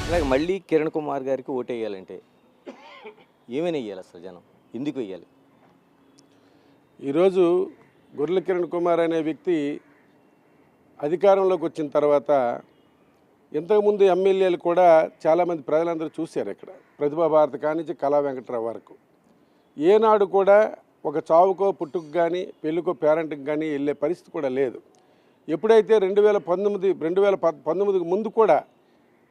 అలాగే మళ్ళీ కిరణ్ కుమార్ గారికి ఓటేయాలంటే ఏమైనా వేయాలి అసలు జనం ఎందుకు వేయాలి? ఈరోజు గొర్రెల కిరణ్ కుమార్ అనే వ్యక్తి అధికారంలోకి వచ్చిన తర్వాత ఇంతకుముందు ఎమ్మెల్యేలు కూడా చాలామంది ప్రజలందరూ చూశారు. ఇక్కడ ప్రతిభా భారతి కానించి కళా వెంకట్రావు వరకు ఏనాడు కూడా ఒక చావుకో పుట్టుకు కానీ పెళ్ళికో పేరెంట్కి కానీ వెళ్ళే పరిస్థితి కూడా లేదు. ఎప్పుడైతే 2019 ముందు కూడా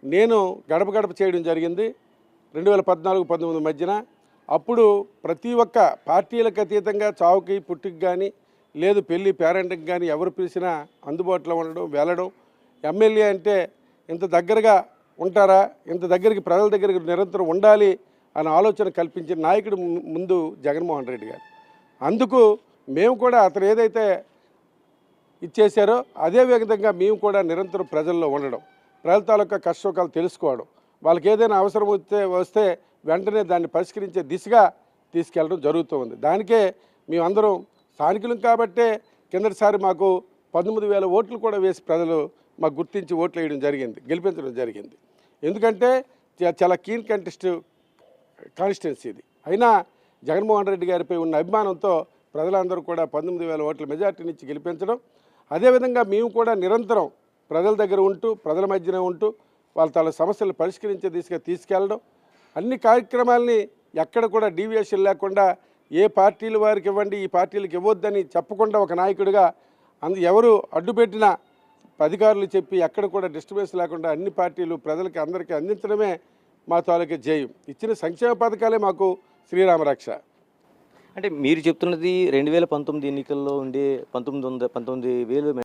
నేను గడప గడప చేయడం జరిగింది 2014-19 మధ్యన. అప్పుడు ప్రతి ఒక్క పార్టీలకు అతీతంగా చావుకి పుట్టుకు కానీ లేదు పెళ్ళి పేరెంట్కి కానీ ఎవరు పిలిచినా అందుబాటులో ఉండడం వెళ్ళడం. ఎమ్మెల్యే అంటే ఇంత దగ్గరగా ఉంటారా, ఇంత దగ్గరికి ప్రజల దగ్గరికి నిరంతరం ఉండాలి అనే ఆలోచన కల్పించిన నాయకుడు ముందు జగన్మోహన్ రెడ్డి గారు. అందుకు మేము కూడా అతను ఏదైతే ఇచ్చేశారో అదే విధంగా మేము కూడా నిరంతరం ప్రజల్లో ఉండడం, ప్రజల తాలూకా కష్టసుఖాలు తెలుసుకోవడం, వాళ్ళకి ఏదైనా అవసరం వస్తే వెంటనే దాన్ని పరిష్కరించే దిశగా తీసుకెళ్ళడం జరుగుతూ ఉంది. దానికే మేమందరం స్థానికులం కాబట్టే కిందటిసారి మాకు 19,000 ఓట్లు కూడా వేసి ప్రజలు మాకు గుర్తించి ఓట్లు వేయడం జరిగింది, గెలిపించడం జరిగింది. ఎందుకంటే చాలా కీన్ కాన్స్టిట్యున్సీ ఇది. అయినా జగన్మోహన్ రెడ్డి గారిపై ఉన్న అభిమానంతో ప్రజలందరూ కూడా 19,000 ఓట్ల మెజార్టీనిచ్చి గెలిపించడం. అదేవిధంగా మేము కూడా నిరంతరం ప్రజల దగ్గర ఉంటూ ప్రజల మధ్యన ఉంటూ వాళ్ళ సమస్యలు పరిష్కరించే దిశగా తీసుకెళ్ళడం, అన్ని కార్యక్రమాలని ఎక్కడ కూడా డీవియేషన్ లేకుండా ఏ పార్టీలు వారికి ఇవ్వండి ఈ పార్టీలకు ఇవ్వద్దని చెప్పకుండా ఒక నాయకుడిగా ఎవరు అడ్డుపెట్టినా అధికారులు చెప్పి ఎక్కడ కూడా డిస్టర్బెన్స్ లేకుండా అన్ని పార్టీలు ప్రజలకి అందరికీ అందించడమే మా తాలూకా జయం. ఇచ్చిన సంక్షేమ పథకాలే మాకు శ్రీరామరక్ష. అంటే మీరు చెప్తున్నది 2019 ఎన్నికల్లో ఉండే 19,000